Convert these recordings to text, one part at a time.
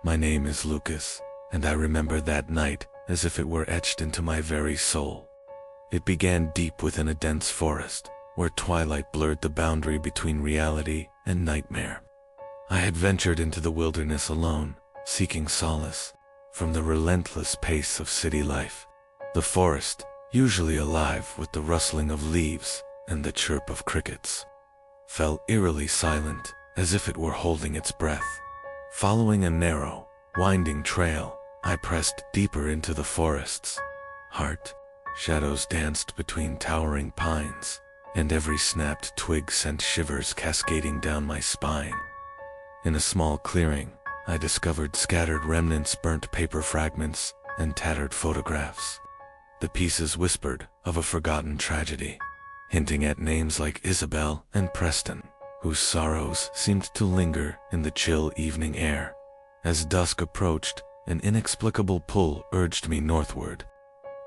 My name is Lucas, and I remember that night as if it were etched into my very soul. It began deep within a dense forest, where twilight blurred the boundary between reality and nightmare. I had ventured into the wilderness alone, seeking solace from the relentless pace of city life. The forest, usually alive with the rustling of leaves and the chirp of crickets, fell eerily silent, as if it were holding its breath. Following a narrow, winding trail, I pressed deeper into the forest's heart. Shadows danced between towering pines, and every snapped twig sent shivers cascading down my spine. In a small clearing, I discovered scattered remnants, burnt paper fragments, and tattered photographs. The pieces whispered of a forgotten tragedy, hinting at names like Isabel and Preston, whose sorrows seemed to linger in the chill evening air. As dusk approached, an inexplicable pull urged me northward.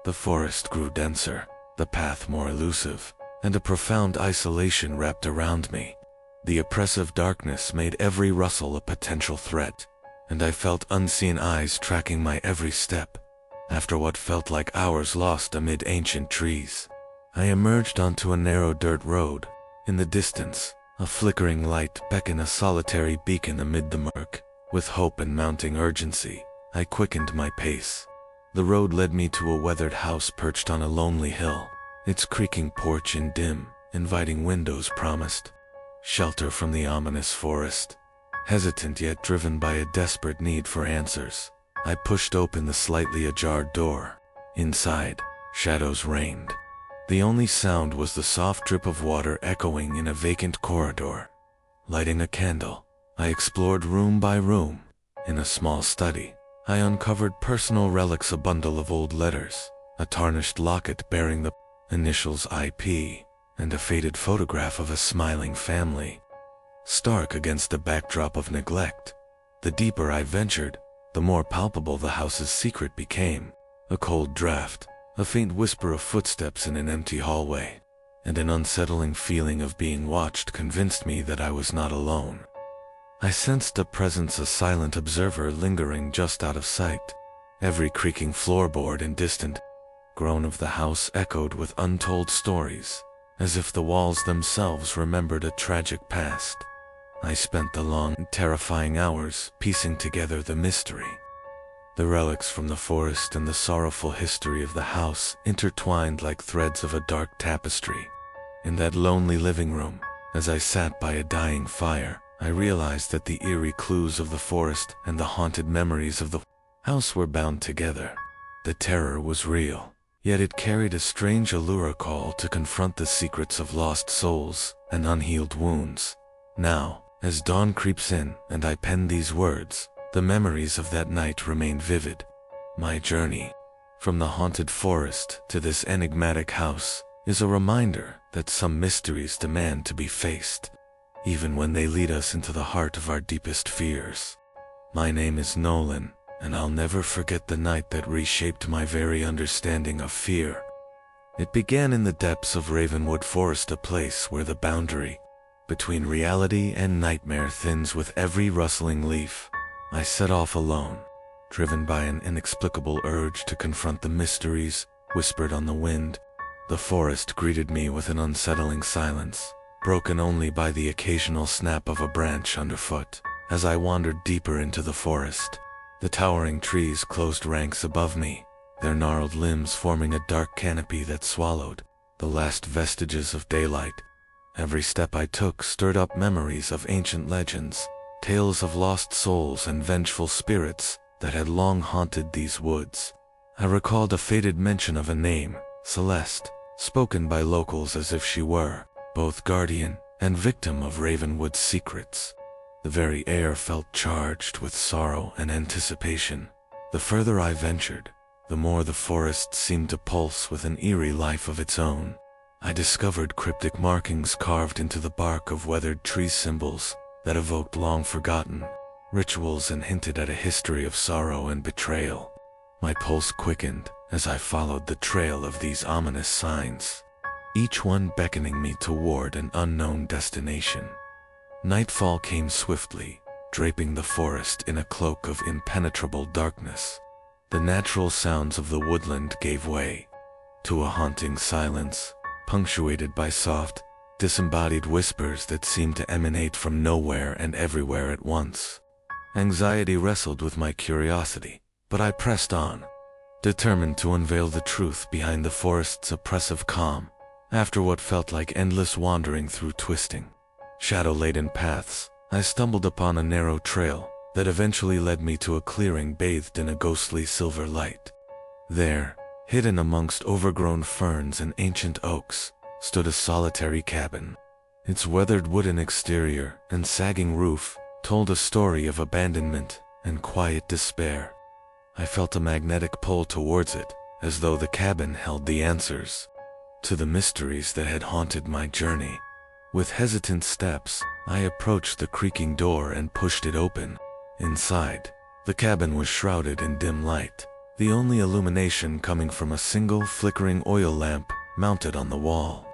The forest grew denser, the path more elusive, and a profound isolation wrapped around me. The oppressive darkness made every rustle a potential threat, and I felt unseen eyes tracking my every step. After what felt like hours lost amid ancient trees, I emerged onto a narrow dirt road. In the distance, a flickering light beckoned, a solitary beacon amid the murk. With hope and mounting urgency, I quickened my pace. The road led me to a weathered house perched on a lonely hill. Its creaking porch and dim, inviting windows promised shelter from the ominous forest. Hesitant yet driven by a desperate need for answers, I pushed open the slightly ajar door. Inside, shadows reigned. The only sound was the soft drip of water echoing in a vacant corridor. Lighting a candle, I explored room by room. In a small study, I uncovered personal relics, a bundle of old letters, a tarnished locket bearing the initials IP, and a faded photograph of a smiling family. Stark against the backdrop of neglect, the deeper I ventured, the more palpable the house's secret became. A cold draft, a faint whisper of footsteps in an empty hallway, and an unsettling feeling of being watched convinced me that I was not alone. I sensed a presence, a silent observer lingering just out of sight. Every creaking floorboard and distant groan of the house echoed with untold stories, as if the walls themselves remembered a tragic past. I spent the long, terrifying hours piecing together the mystery. The relics from the forest and the sorrowful history of the house intertwined like threads of a dark tapestry. In that lonely living room, as I sat by a dying fire, I realized that the eerie clues of the forest and the haunted memories of the house were bound together. The terror was real, yet it carried a strange allure, a call to confront the secrets of lost souls and unhealed wounds. Now, as dawn creeps in and I pen these words, the memories of that night remain vivid. My journey from the haunted forest to this enigmatic house is a reminder that some mysteries demand to be faced, even when they lead us into the heart of our deepest fears. My name is Nolan, and I'll never forget the night that reshaped my very understanding of fear. It began in the depths of Ravenwood Forest, a place where the boundary between reality and nightmare thins with every rustling leaf. I set off alone, driven by an inexplicable urge to confront the mysteries whispered on the wind. The forest greeted me with an unsettling silence, broken only by the occasional snap of a branch underfoot. As I wandered deeper into the forest, the towering trees closed ranks above me, their gnarled limbs forming a dark canopy that swallowed the last vestiges of daylight. Every step I took stirred up memories of ancient legends, tales of lost souls and vengeful spirits that had long haunted these woods. I recalled a faded mention of a name, Celeste, spoken by locals as if she were both guardian and victim of Ravenwood's secrets. The very air felt charged with sorrow and anticipation. The further I ventured, the more the forest seemed to pulse with an eerie life of its own. I discovered cryptic markings carved into the bark of weathered tree, symbols that evoked long-forgotten rituals and hinted at a history of sorrow and betrayal. My pulse quickened as I followed the trail of these ominous signs, each one beckoning me toward an unknown destination. Nightfall came swiftly, draping the forest in a cloak of impenetrable darkness. The natural sounds of the woodland gave way to a haunting silence, punctuated by soft, disembodied whispers that seemed to emanate from nowhere and everywhere at once. Anxiety wrestled with my curiosity, but I pressed on, determined to unveil the truth behind the forest's oppressive calm. After what felt like endless wandering through twisting, shadow-laden paths, I stumbled upon a narrow trail that eventually led me to a clearing bathed in a ghostly silver light. There, hidden amongst overgrown ferns and ancient oaks, stood a solitary cabin. Its weathered wooden exterior and sagging roof told a story of abandonment and quiet despair. I felt a magnetic pull towards it, as though the cabin held the answers to the mysteries that had haunted my journey. With hesitant steps, I approached the creaking door and pushed it open. Inside, the cabin was shrouded in dim light, the only illumination coming from a single flickering oil lamp mounted on the wall.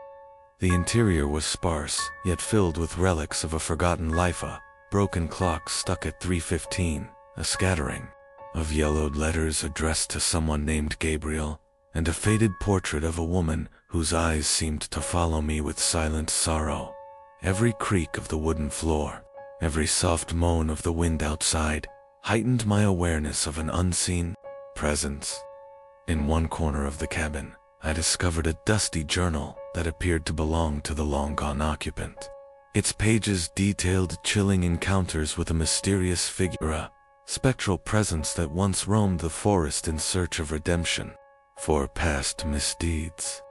The interior was sparse, yet filled with relics of a forgotten life, a broken clock stuck at 3:15, a scattering of yellowed letters addressed to someone named Gabriel, and a faded portrait of a woman whose eyes seemed to follow me with silent sorrow. Every creak of the wooden floor, every soft moan of the wind outside, heightened my awareness of an unseen presence. In one corner of the cabin, I discovered a dusty journal that appeared to belong to the long-gone occupant. Its pages detailed chilling encounters with a mysterious figure, a spectral presence that once roamed the forest in search of redemption for past misdeeds.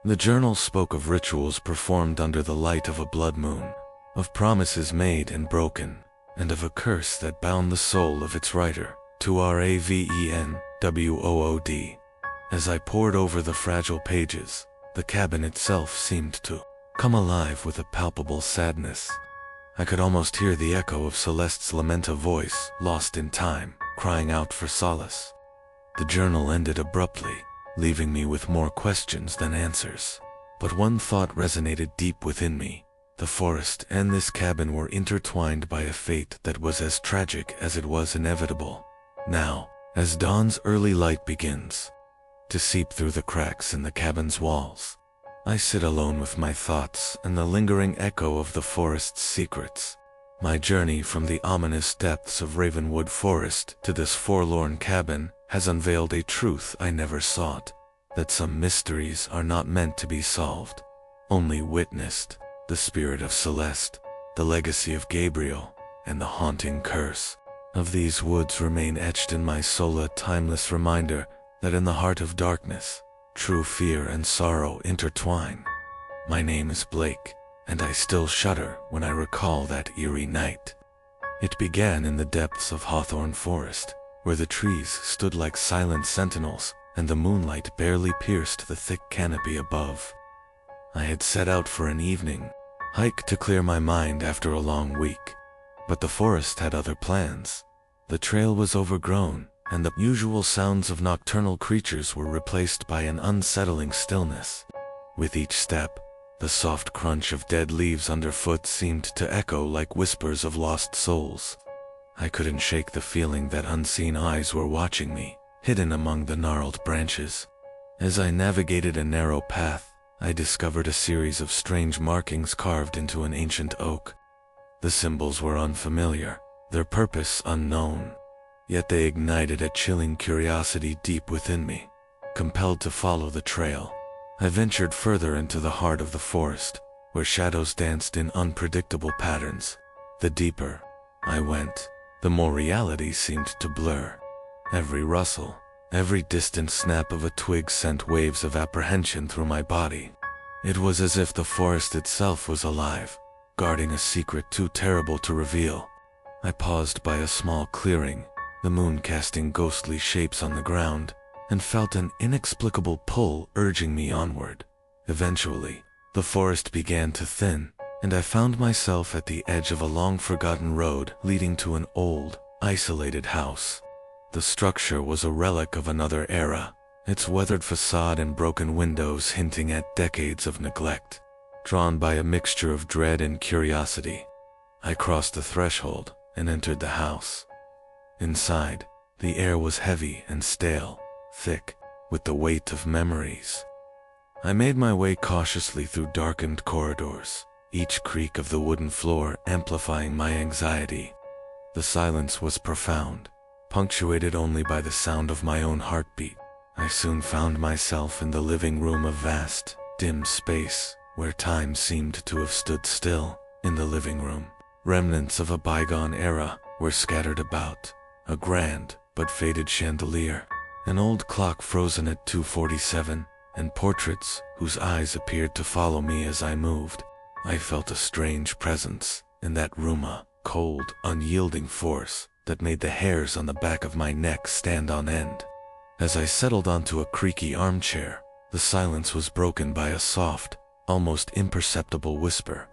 The journal spoke of rituals performed under the light of a blood moon, of promises made and broken, and of a curse that bound the soul of its writer to Ravenwood. As I pored over the fragile pages, the cabin itself seemed to come alive with a palpable sadness. I could almost hear the echo of Celeste's lamenta voice, lost in time, crying out for solace. The journal ended abruptly, leaving me with more questions than answers. But one thought resonated deep within me. The forest and this cabin were intertwined by a fate that was as tragic as it was inevitable. Now, as dawn's early light begins to seep through the cracks in the cabin's walls, I sit alone with my thoughts and the lingering echo of the forest's secrets. My journey from the ominous depths of Ravenwood Forest to this forlorn cabin has unveiled a truth I never sought, that some mysteries are not meant to be solved, only witnessed. The spirit of Celeste, the legacy of Gabriel, and the haunting curse of these woods remain etched in my soul, a timeless reminder that in the heart of darkness, true fear and sorrow intertwine. My name is Blake, and I still shudder when I recall that eerie night. It began in the depths of Hawthorne Forest, where the trees stood like silent sentinels and the moonlight barely pierced the thick canopy above. I had set out for an evening hike to clear my mind after a long week, but the forest had other plans. The trail was overgrown, and the usual sounds of nocturnal creatures were replaced by an unsettling stillness. With each step, the soft crunch of dead leaves underfoot seemed to echo like whispers of lost souls. I couldn't shake the feeling that unseen eyes were watching me, hidden among the gnarled branches. As I navigated a narrow path, I discovered a series of strange markings carved into an ancient oak. The symbols were unfamiliar, their purpose unknown, yet they ignited a chilling curiosity deep within me. Compelled to follow the trail, I ventured further into the heart of the forest, where shadows danced in unpredictable patterns. The deeper I went, the more reality seemed to blur. Every rustle, every distant snap of a twig sent waves of apprehension through my body. It was as if the forest itself was alive, guarding a secret too terrible to reveal. I paused by a small clearing, the moon casting ghostly shapes on the ground, and felt an inexplicable pull urging me onward. Eventually, the forest began to thin, and I found myself at the edge of a long-forgotten road leading to an old, isolated house. The structure was a relic of another era, its weathered facade and broken windows hinting at decades of neglect. Drawn by a mixture of dread and curiosity, I crossed the threshold, and entered the house. Inside, the air was heavy and stale, thick with the weight of memories. I made my way cautiously through darkened corridors, each creak of the wooden floor amplifying my anxiety. The silence was profound, punctuated only by the sound of my own heartbeat. I soon found myself in the living room, a vast, dim space where time seemed to have stood still. In the living room, remnants of a bygone era were scattered about: a grand but faded chandelier, an old clock frozen at 2:47, and portraits whose eyes appeared to follow me as I moved. I felt a strange presence in that room, a cold, unyielding force that made the hairs on the back of my neck stand on end. As I settled onto a creaky armchair, the silence was broken by a soft, almost imperceptible whisper.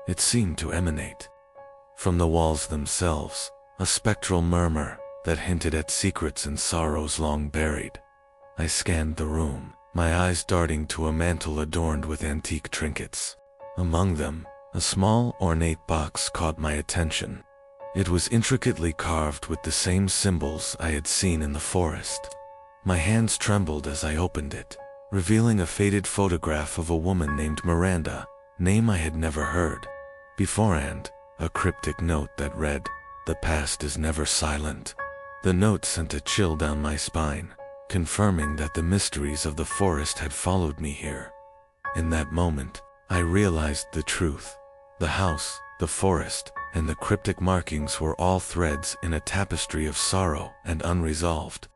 It seemed to emanate from the walls themselves, a spectral murmur that hinted at secrets and sorrows long buried. I scanned the room, my eyes darting to a mantel adorned with antique trinkets. Among them, a small, ornate box caught my attention. It was intricately carved with the same symbols I had seen in the forest. My hands trembled as I opened it, revealing a faded photograph of a woman named Miranda, name I had never heard. Beforehand, a cryptic note that read, "The past is never silent." The note sent a chill down my spine, confirming that the mysteries of the forest had followed me here. In that moment, I realized the truth. The house, the forest, and the cryptic markings were all threads in a tapestry of sorrow and unresolved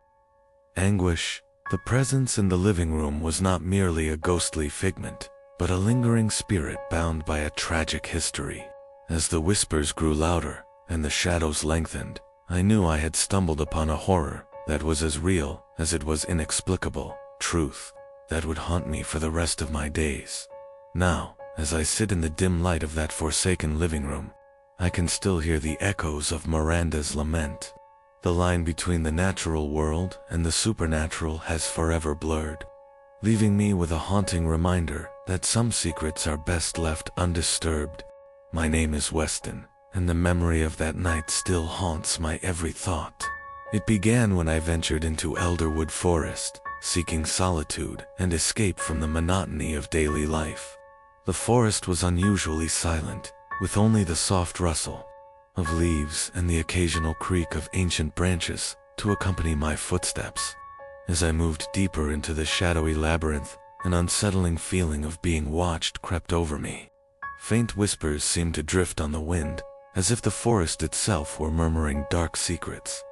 anguish. The presence in the living room was not merely a ghostly figment, but a lingering spirit bound by a tragic history. As the whispers grew louder and the shadows lengthened, I knew I had stumbled upon a horror that was as real as it was inexplicable, truth that would haunt me for the rest of my days. Now, as I sit in the dim light of that forsaken living room, I can still hear the echoes of Miranda's lament. The line between the natural world and the supernatural has forever blurred, leaving me with a haunting reminder that some secrets are best left undisturbed. My name is Weston, and the memory of that night still haunts my every thought. It began when I ventured into Elderwood Forest, seeking solitude and escape from the monotony of daily life. The forest was unusually silent, with only the soft rustle of leaves and the occasional creak of ancient branches to accompany my footsteps. As I moved deeper into the shadowy labyrinth, an unsettling feeling of being watched crept over me. Faint whispers seemed to drift on the wind, as if the forest itself were murmuring dark secrets.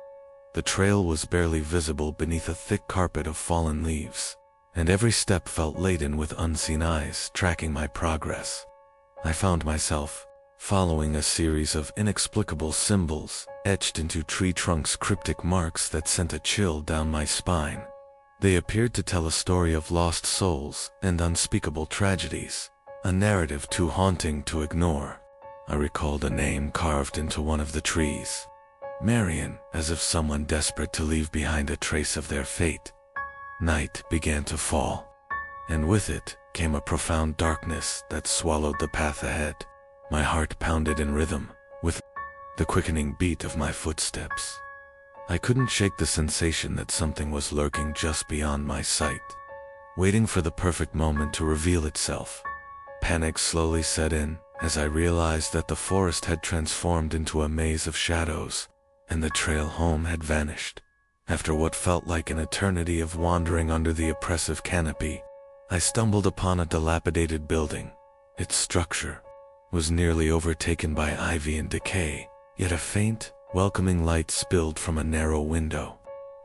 The trail was barely visible beneath a thick carpet of fallen leaves, and every step felt laden with unseen eyes tracking my progress. I found myself following a series of inexplicable symbols etched into tree trunks, cryptic marks that sent a chill down my spine. They appeared to tell a story of lost souls and unspeakable tragedies, a narrative too haunting to ignore. I recalled a name carved into one of the trees, Marion, as if someone desperate to leave behind a trace of their fate. Night began to fall, and with it came a profound darkness that swallowed the path ahead. My heart pounded in rhythm with the quickening beat of my footsteps. I couldn't shake the sensation that something was lurking just beyond my sight, waiting for the perfect moment to reveal itself. Panic slowly set in as I realized that the forest had transformed into a maze of shadows, and the trail home had vanished. After what felt like an eternity of wandering under the oppressive canopy, I stumbled upon a dilapidated building. Its structure was nearly overtaken by ivy and decay, yet a faint, welcoming light spilled from a narrow window.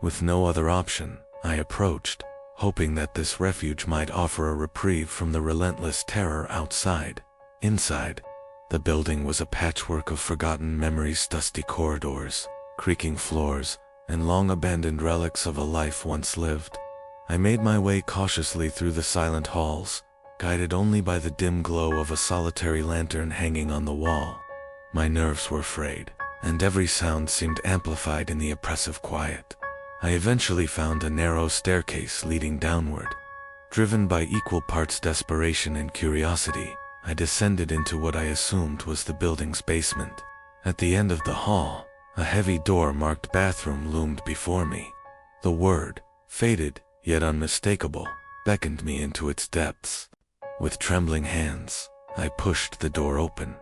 With no other option, I approached, hoping that this refuge might offer a reprieve from the relentless terror outside. Inside, the building was a patchwork of forgotten memories, dusty corridors, creaking floors, and long-abandoned relics of a life once lived. I made my way cautiously through the silent halls, guided only by the dim glow of a solitary lantern hanging on the wall. My nerves were frayed, and every sound seemed amplified in the oppressive quiet. I eventually found a narrow staircase leading downward. Driven by equal parts desperation and curiosity, I descended into what I assumed was the building's basement. At the end of the hall, a heavy door marked bathroom loomed before me. The word, faded yet unmistakable, beckoned me into its depths. With trembling hands, I pushed the door open.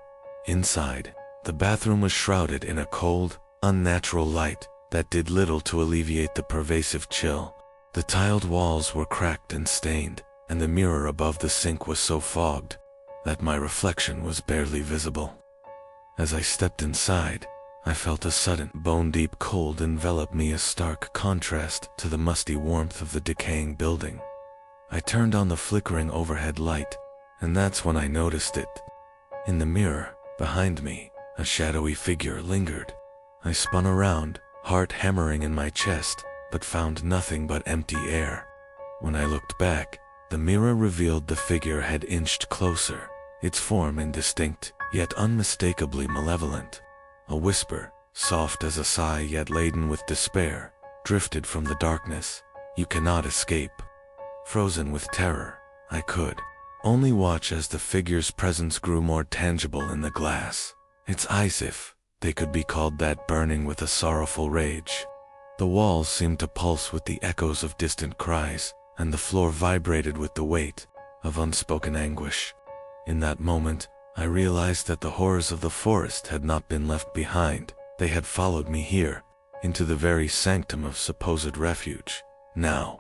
Inside, the bathroom was shrouded in a cold, unnatural light that did little to alleviate the pervasive chill. The tiled walls were cracked and stained, and the mirror above the sink was so fogged that my reflection was barely visible. As I stepped inside, I felt a sudden, bone-deep cold envelop me, a stark contrast to the musty warmth of the decaying building. I turned on the flickering overhead light, and that's when I noticed it. In the mirror, behind me, a shadowy figure lingered. I spun around, heart hammering in my chest, but found nothing but empty air. When I looked back, the mirror revealed the figure had inched closer, its form indistinct, yet unmistakably malevolent. A whisper, soft as a sigh yet laden with despair, drifted from the darkness. "You cannot escape." Frozen with terror, I could only watch as the figure's presence grew more tangible in the glass. Its eyes, if they could be called that, burning with a sorrowful rage. The walls seemed to pulse with the echoes of distant cries, and the floor vibrated with the weight of unspoken anguish. In that moment, I realized that the horrors of the forest had not been left behind. They had followed me here, into the very sanctum of supposed refuge. Now,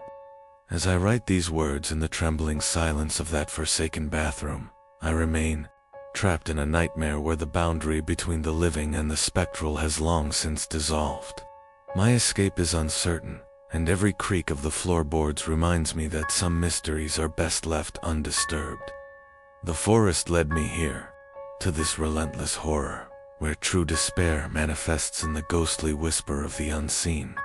as I write these words in the trembling silence of that forsaken bathroom, I remain trapped in a nightmare where the boundary between the living and the spectral has long since dissolved. My escape is uncertain, and every creak of the floorboards reminds me that some mysteries are best left undisturbed. The forest led me here, to this relentless horror, where true despair manifests in the ghostly whisper of the unseen.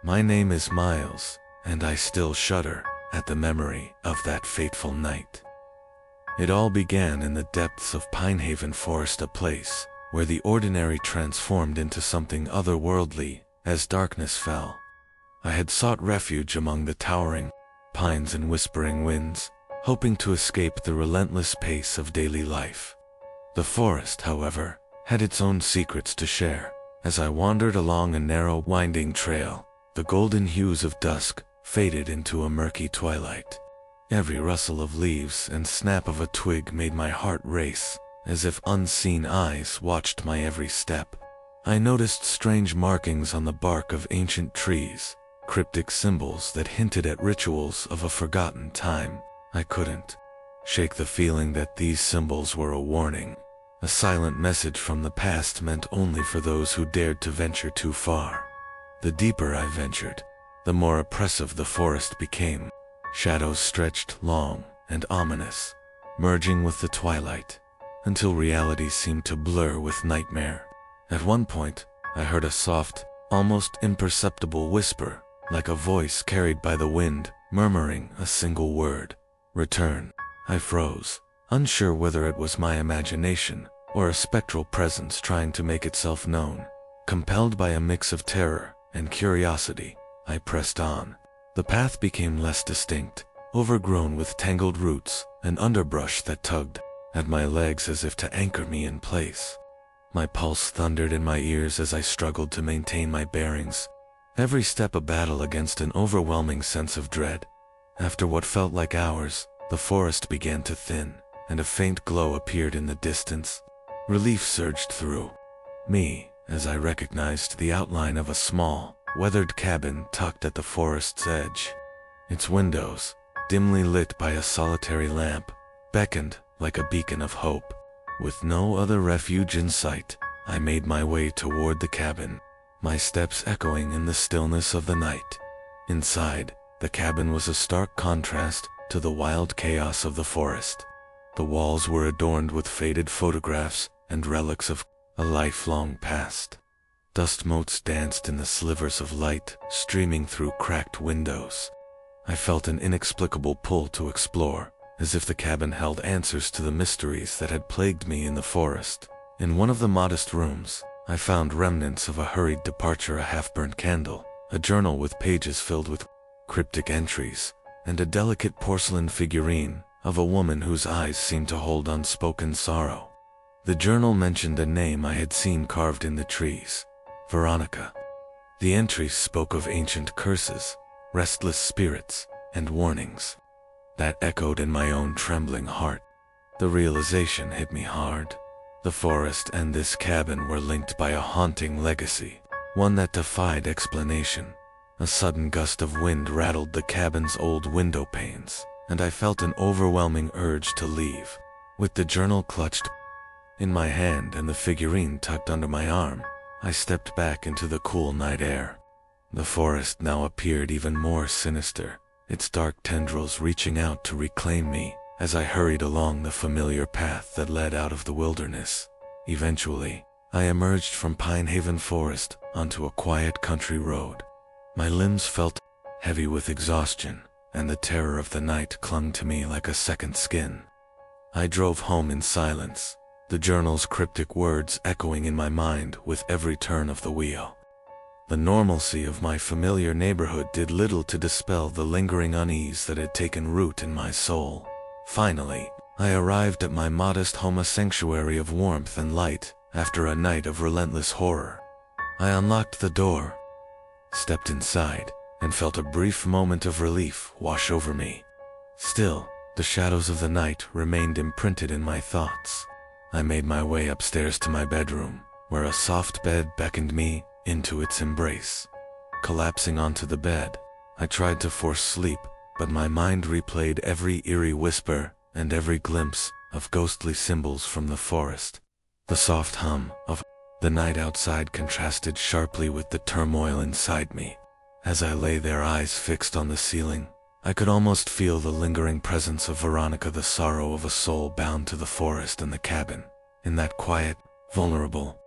My name is Miles, and I still shudder at the memory of that fateful night. It all began in the depths of Pinehaven Forest, a place where the ordinary transformed into something otherworldly as darkness fell. I had sought refuge among the towering pines and whispering winds, hoping to escape the relentless pace of daily life. The forest, however, had its own secrets to share. As I wandered along a narrow, winding trail, the golden hues of dusk faded into a murky twilight. Every rustle of leaves and snap of a twig made my heart race, as if unseen eyes watched my every step. I noticed strange markings on the bark of ancient trees, cryptic symbols that hinted at rituals of a forgotten time. I couldn't shake the feeling that these symbols were a warning, a silent message from the past meant only for those who dared to venture too far. The deeper I ventured, the more oppressive the forest became. Shadows stretched long and ominous, merging with the twilight, until reality seemed to blur with nightmare. At one point, I heard a soft, almost imperceptible whisper, like a voice carried by the wind, murmuring a single word: "Return." I froze, unsure whether it was my imagination or a spectral presence trying to make itself known. Compelled by a mix of terror and curiosity, I pressed on. The path became less distinct, overgrown with tangled roots and underbrush that tugged at my legs as if to anchor me in place. My pulse thundered in my ears as I struggled to maintain my bearings, every step a battle against an overwhelming sense of dread. After what felt like hours, the forest began to thin, and a faint glow appeared in the distance. Relief surged through me as I recognized the outline of a small, weathered cabin tucked at the forest's edge. Its windows, dimly lit by a solitary lamp, beckoned like a beacon of hope. With no other refuge in sight, I made my way toward the cabin, my steps echoing in the stillness of the night. Inside, the cabin was a stark contrast to the wild chaos of the forest. The walls were adorned with faded photographs and relics of a lifelong past. Dust motes danced in the slivers of light streaming through cracked windows. I felt an inexplicable pull to explore, as if the cabin held answers to the mysteries that had plagued me in the forest. In one of the modest rooms, I found remnants of a hurried departure, a half-burnt candle, a journal with pages filled with cryptic entries, and a delicate porcelain figurine of a woman whose eyes seemed to hold unspoken sorrow. The journal mentioned a name I had seen carved in the trees: Veronica. The entries spoke of ancient curses, restless spirits, and warnings. That echoed in my own trembling heart. The realization hit me hard. The forest and this cabin were linked by a haunting legacy, one that defied explanation. A sudden gust of wind rattled the cabin's old window panes, and I felt an overwhelming urge to leave. With the journal clutched in my hand and the figurine tucked under my arm, I stepped back into the cool night air. The forest now appeared even more sinister, its dark tendrils reaching out to reclaim me as I hurried along the familiar path that led out of the wilderness. Eventually, I emerged from Pine Haven Forest onto a quiet country road. My limbs felt heavy with exhaustion, and the terror of the night clung to me like a second skin. I drove home in silence, the journal's cryptic words echoing in my mind with every turn of the wheel. The normalcy of my familiar neighborhood did little to dispel the lingering unease that had taken root in my soul. Finally, I arrived at my modest home, a sanctuary of warmth and light, after a night of relentless horror. I unlocked the door, stepped inside, and felt a brief moment of relief wash over me. Still, the shadows of the night remained imprinted in my thoughts. I made my way upstairs to my bedroom, where a soft bed beckoned me into its embrace. Collapsing onto the bed, I tried to force sleep, but my mind replayed every eerie whisper and every glimpse of ghostly symbols from the forest. The soft hum of the night outside contrasted sharply with the turmoil inside me. As I lay there, eyes fixed on the ceiling, I could almost feel the lingering presence of Veronica, the sorrow of a soul bound to the forest and the cabin. In that quiet, vulnerable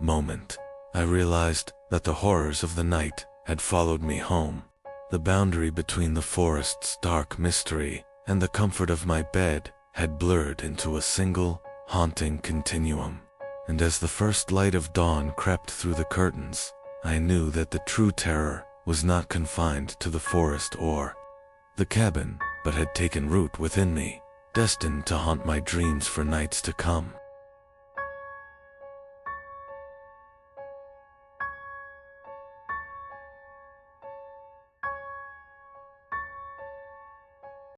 moment, I realized that the horrors of the night had followed me home. The boundary between the forest's dark mystery and the comfort of my bed had blurred into a single, haunting continuum. And as the first light of dawn crept through the curtains, I knew that the true terror was not confined to the forest or the cabin, but had taken root within me, destined to haunt my dreams for nights to come.